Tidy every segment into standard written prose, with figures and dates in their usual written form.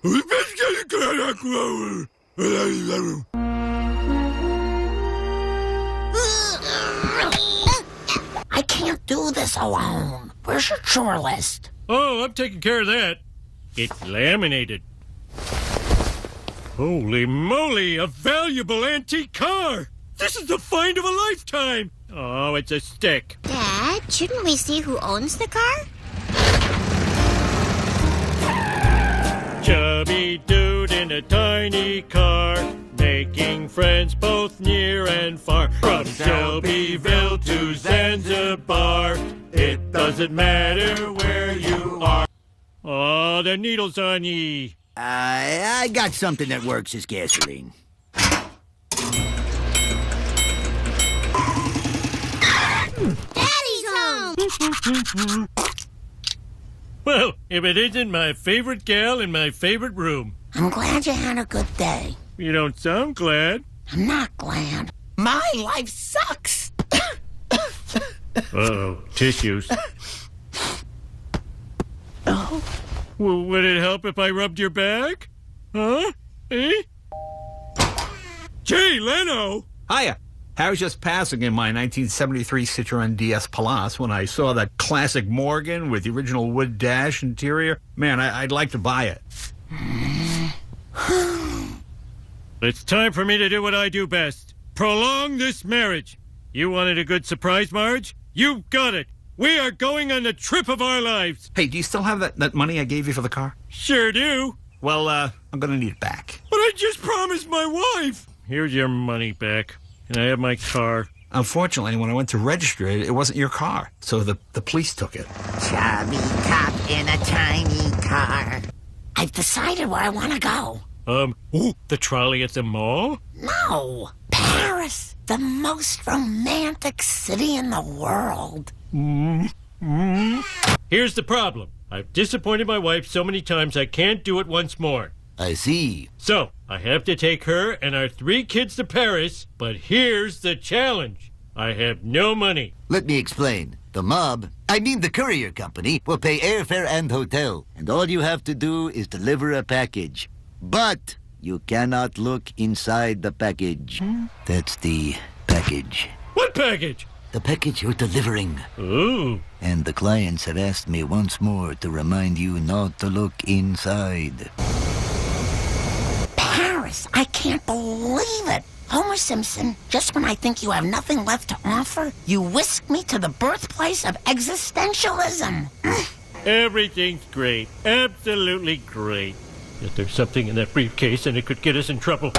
I can't do this alone. Where's your chore list? Oh, I'm taking care of that. It's laminated. Holy moly, a valuable antique car! This is the find of a lifetime! Oh, it's a stick. Dad, shouldn't we see who owns the car? Chubby dude in a tiny car, making friends both near and far. From Shelbyville to Zanzibar, it doesn't matter where you are. Oh, the needle's on ye. I got something that works as gasoline. Daddy's home! Well, if it isn't my favorite gal in my favorite room. I'm glad you had a good day. You don't sound glad. I'm not glad. My life sucks. Uh-oh, tissues. Oh. Well, would it help if I rubbed your back? Huh? Eh? Jay Leno! Hiya. I was just passing in my 1973 Citroen DS Palace when I saw that classic Morgan with the original wood dash interior. Man, I'd like to buy it. It's time for me to do what I do best. Prolong this marriage. You wanted a good surprise, Marge? You got it. We are going on the trip of our lives. Hey, do you still have that money I gave you for the car? Sure do. Well, I'm gonna need it back. But I just promised my wife. Here's your money back. And I have my car. Unfortunately, when I went to register it, it wasn't your car. So the police took it. Chubby cop in a tiny car. I've decided where I want to go. The trolley at the mall? No, Paris, the most romantic city in the world. Here's the problem. I've disappointed my wife so many times I can't do it once more. I see. So, I have to take her and our 3 kids to Paris, but here's the challenge. I have no money. Let me explain. The mob, I mean the courier company, will pay airfare and hotel. And all you have to do is deliver a package. But you cannot look inside the package. That's the package. What package? The package you're delivering. Ooh. And the clients have asked me once more to remind you not to look inside. Paris, I can't believe it. Homer Simpson, just when I think you have nothing left to offer, you whisk me to the birthplace of existentialism. Everything's great. Absolutely great. Yet there's something in that briefcase and it could get us in trouble.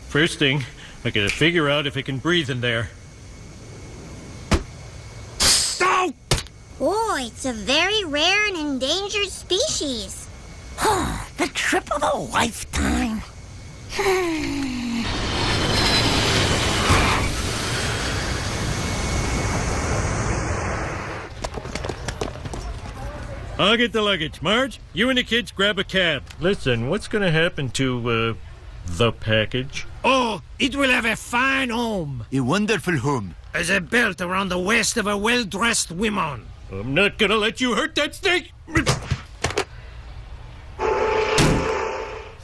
First thing, I gotta figure out if it can breathe in there. No! Oh, it's a very rare and endangered species. The trip of a lifetime. I'll get the luggage. Marge, you and the kids grab a cab. Listen, what's gonna happen to, the package? Oh, it will have a fine home. A wonderful home. As a belt around the waist of a well-dressed woman. I'm not gonna let you hurt that snake!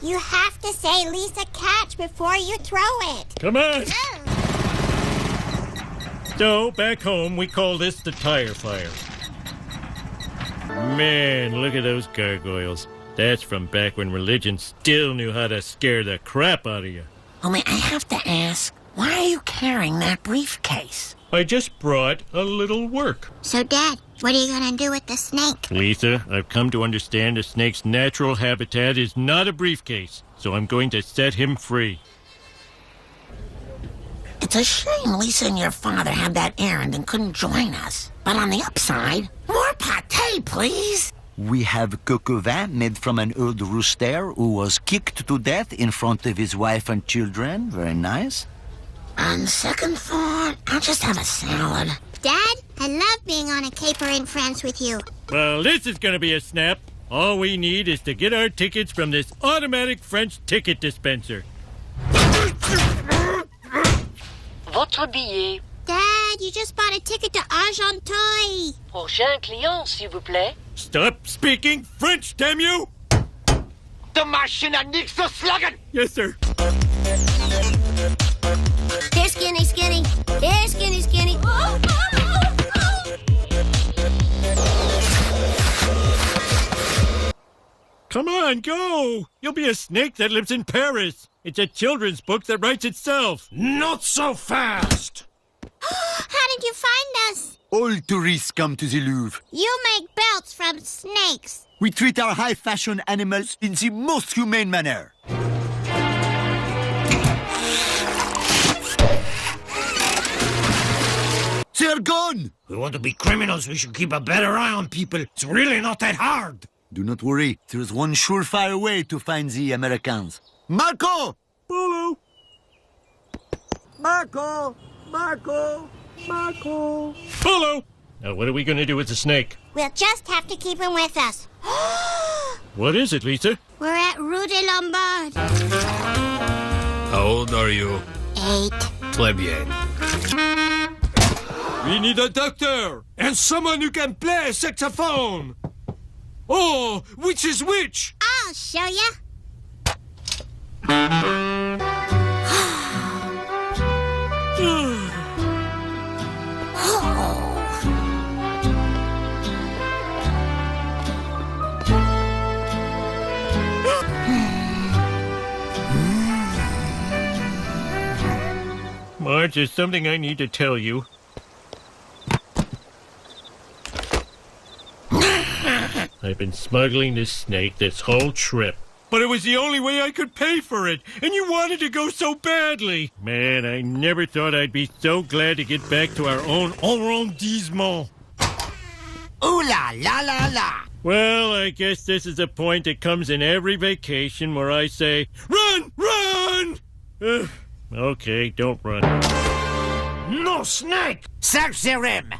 You have to say Lisa catch before you throw it. Come on! So, back home, we call this the tire fire. Man, look at those gargoyles. That's from back when religion still knew how to scare the crap out of you. Only I have to ask, why are you carrying that briefcase? I just brought a little work. So, Dad, what are you going to do with the snake? Lisa, I've come to understand a snake's natural habitat is not a briefcase, so I'm going to set him free. It's a shame Lisa and your father had that errand and couldn't join us. But on the upside, more pâté, please. We have coq au vin made from an old rooster who was kicked to death in front of his wife and children. Very nice. On second thought, I'll just have a salad. Dad, I love being on a caper in France with you. Well, this is going to be a snap. All we need is to get our tickets from this automatic French ticket dispenser. Votre billet. Dad, Dad, you just bought a ticket to Argenteuil. Prochain client, s'il vous plaît. Stop speaking French, damn you! De machine à niks te slagen! Yes, sir. Here, Skinny, Skinny. Here, Skinny, Skinny. Oh, oh, oh, oh. Come on, go! You'll be a snake that lives in Paris. It's a children's book that writes itself. Not so fast! How did you find us? All tourists come to the Louvre. You make belts from snakes. We treat our high-fashion animals in the most humane manner. They're gone! We want to be criminals, we should keep a better eye on people. It's really not that hard. Do not worry. There's one surefire way to find the Americans. Marco! Polo! Marco! Marco! Marco! Polo! Now, what are we going to do with the snake? We'll just have to keep him with us. What is it, Lisa? We're at Rue de Lombard. How old are you? 8. Très bien. We need a doctor! And someone who can play a saxophone. Oh, which is which? I'll show ya. Marge, there's something I need to tell you. I've been smuggling this snake this whole trip. But it was the only way I could pay for it, and you wanted to go so badly. Man, I never thought I'd be so glad to get back to our own arrondissement. Ooh la la la la! Well, I guess this is a point that comes in every vacation where I say, run, run! Okay, don't run. No snake! Search the room!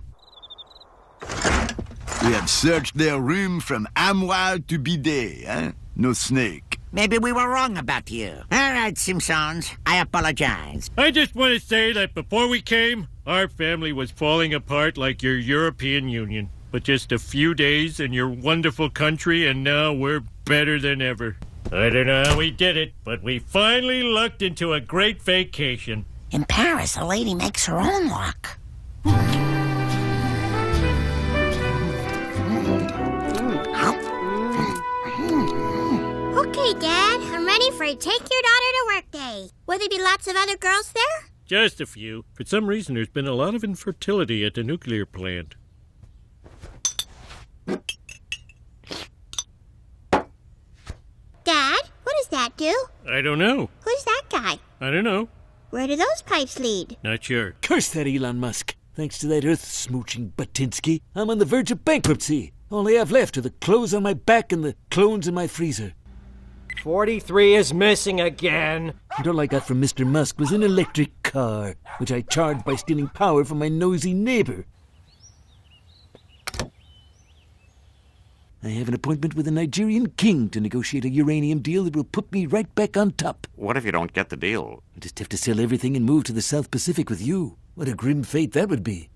We have searched their room from armoire to bidet, huh? No snake. Maybe we were wrong about you. All right, Simpsons. I apologize. I just want to say that before we came, our family was falling apart like your European Union. But just a few days in your wonderful country, and now we're better than ever. I don't know how we did it, but we finally lucked into a great vacation. In Paris, a lady makes her own luck. Okay, Dad, I'm ready for a Take Your Daughter to Work day. Will there be lots of other girls there? Just a few. For some reason, there's been a lot of infertility at the nuclear plant. Dad, what does that do? I don't know. Who's that guy? I don't know. Where do those pipes lead? Not sure. Curse that Elon Musk. Thanks to that earth-smooching Batinsky, I'm on the verge of bankruptcy. All I have left are the clothes on my back and the clones in my freezer. 43 is missing again. And all I got from Mr. Musk was an electric car, which I charged by stealing power from my nosy neighbor. I have an appointment with the Nigerian king to negotiate a uranium deal that will put me right back on top. What if you don't get the deal? I just have to sell everything and move to the South Pacific with you. What a grim fate that would be.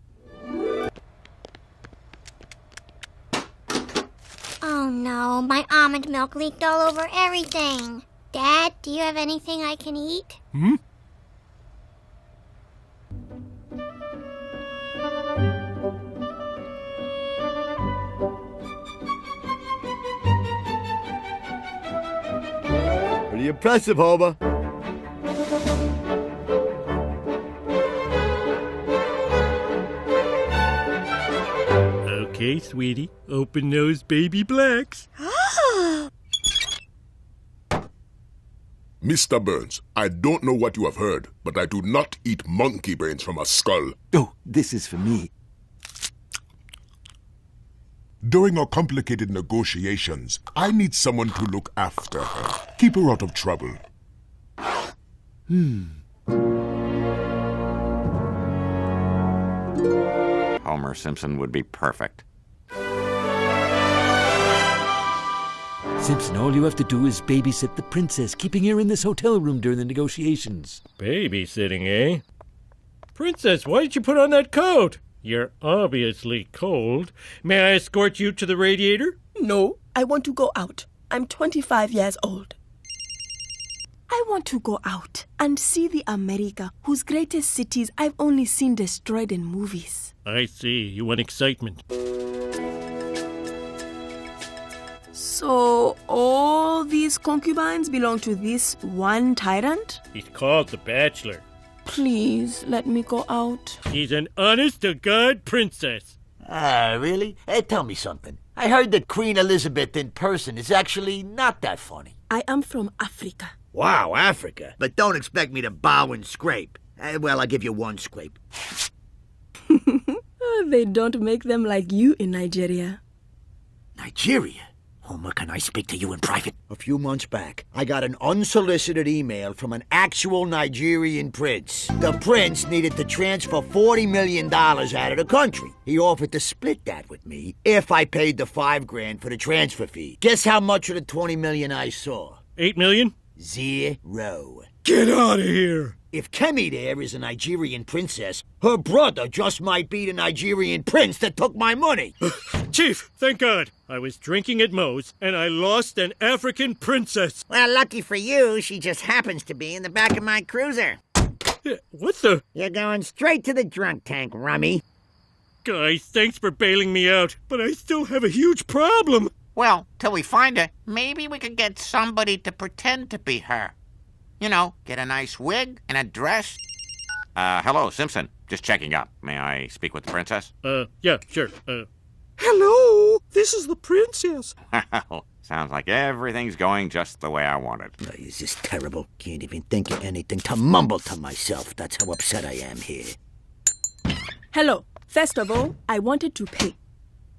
Oh no, my almond milk leaked all over everything. Dad, do you have anything I can eat? Pretty impressive, Homer. Okay, sweetie. Open those baby blacks. Mr. Burns, I don't know what you have heard, but I do not eat monkey brains from a skull. Oh, this is for me. During our complicated negotiations, I need someone to look after her. Keep her out of trouble. Homer Simpson would be perfect. Simpson, all you have to do is babysit the princess, keeping her in this hotel room during the negotiations. Babysitting, eh? Princess, why did you put on that coat? You're obviously cold. May I escort you to the radiator? No, I want to go out. I'm 25 years old. I want to go out and see the America whose greatest cities I've only seen destroyed in movies. I see. You want excitement. So, all these concubines belong to this one tyrant? He's called the Bachelor. Please, let me go out. She's an honest-to-God princess. Ah, really? Hey, tell me something. I heard that Queen Elizabeth in person is actually not that funny. I am from Africa. Wow, Africa. But don't expect me to bow and scrape. Well, I'll give you one scrape. They don't make them like you in Nigeria. Nigeria? Homer, can I speak to you in private? A few months back, I got an unsolicited email from an actual Nigerian prince. The prince needed to transfer $40 million out of the country. He offered to split that with me if I paid the $5,000 for the transfer fee. Guess how much of the $20 million I saw? $8 million? 0. Get out of here! If Kemi there is a Nigerian princess, her brother just might be the Nigerian prince that took my money. Chief, thank God. I was drinking at Moe's, and I lost an African princess. Well, lucky for you, she just happens to be in the back of my cruiser. What the? You're going straight to the drunk tank, rummy. Guys, thanks for bailing me out, but I still have a huge problem. Well, till we find her, maybe we could get somebody to pretend to be her. You know, get a nice wig and a dress. Hello, Simpson. Just checking up. May I speak with the princess? Yeah, sure. Hello, this is the princess. Well, sounds like everything's going just the way I wanted. This is terrible. Can't even think of anything to mumble to myself. That's how upset I am here. Hello. First of all, I wanted to pay.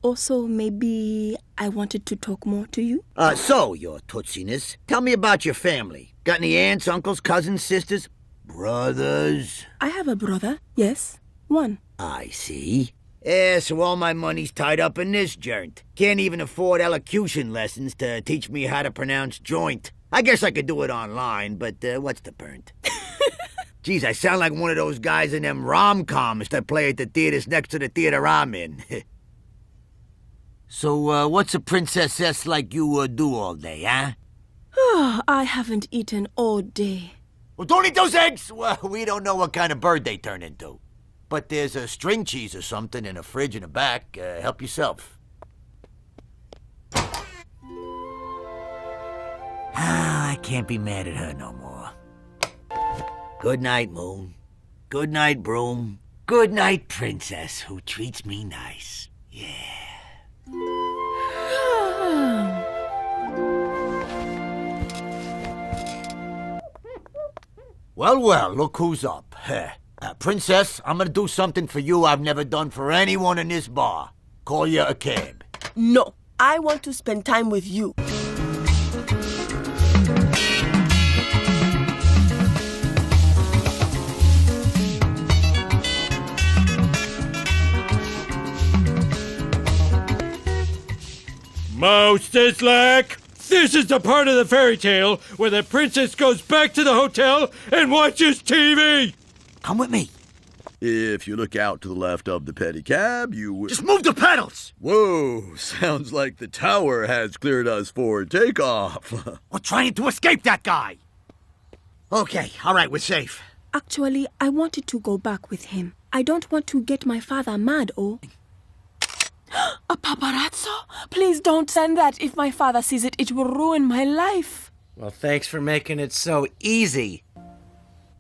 Also, maybe I wanted to talk more to you. So, your tootsiness, tell me about your family. Got any aunts, uncles, cousins, sisters, brothers? I have a brother, yes. One. I see. Yeah, so all my money's tied up in this joint. Can't even afford elocution lessons to teach me how to pronounce joint. I guess I could do it online, but what's the point? Geez, I sound like one of those guys in them rom-coms that play at the theaters next to the theater I'm in. So, what's a princess like you do all day, huh? I haven't eaten all day. Well, don't eat those eggs! Well, we don't know what kind of bird they turn into. But there's a string cheese or something in a fridge in the back. Help yourself. I can't be mad at her no more. Good night, Moon. Good night, Broom. Good night, Princess, who treats me nice. Yeah. Well, look who's up. Princess, I'm gonna do something for you I've never done for anyone in this bar. Call you a cab. No, I want to spend time with you. Mouse Sislak! This is the part of the fairy tale where the princess goes back to the hotel and watches TV! Come with me. If you look out to the left of the pedicab, you will... Just move the pedals! Whoa, sounds like the tower has cleared us for takeoff. We're trying to escape that guy. Okay, all right, we're safe. Actually, I wanted to go back with him. I don't want to get my father mad, oh. A paparazzo? Please don't send that. If my father sees it, it will ruin my life. Well, thanks for making it so easy.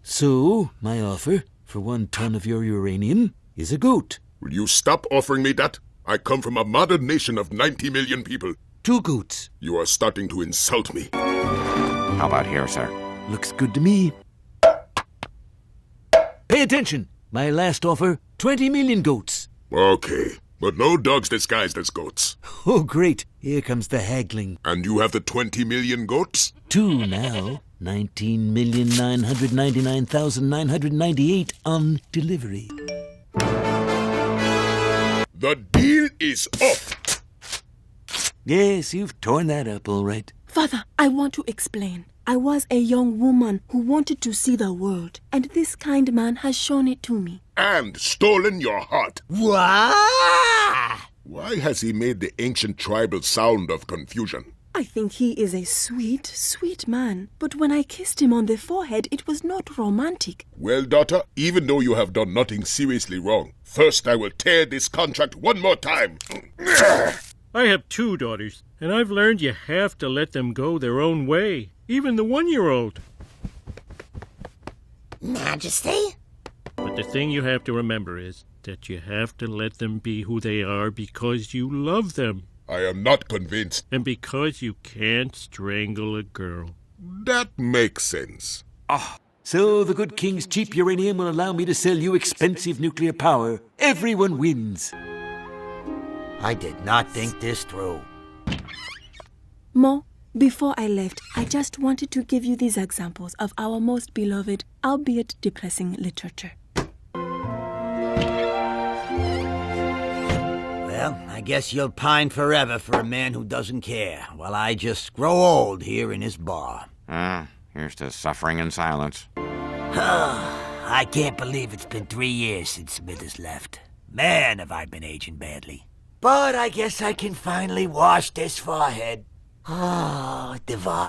So, my offer for 1 ton of your uranium is a goat. Will you stop offering me that? I come from a modern nation of 90 million people. 2 goats. You are starting to insult me. How about here, sir? Looks good to me. Pay attention. My last offer, 20 million goats. Okay, but no dogs disguised as goats. Oh, great. Here comes the haggling. And you have the 20 million goats? 2 now. 19,999,998 on delivery. The deal is off. Yes, you've torn that up all right. Father, I want to explain. I was a young woman who wanted to see the world, and this kind man has shown it to me. And stolen your heart. What? Why has he made the ancient tribal sound of confusion? I think he is a sweet, sweet man. But when I kissed him on the forehead, it was not romantic. Well, daughter, even though you have done nothing seriously wrong, first I will tear this contract one more time. I have 2 daughters, and I've learned you have to let them go their own way, even the 1-year-old. Majesty? But the thing you have to remember is that you have to let them be who they are because you love them. I am not convinced. And because you can't strangle a girl. That makes sense. So the good king's cheap uranium will allow me to sell you expensive nuclear power. Everyone wins. I did not think this through. Mo, before I left, I just wanted to give you these examples of our most beloved, albeit depressing literature. Well, I guess you'll pine forever for a man who doesn't care, while I just grow old here in his bar. Here's to suffering in silence. I can't believe it's been 3 years since Smithers left. Man, have I been aging badly. But I guess I can finally wash this forehead. Oh, divine.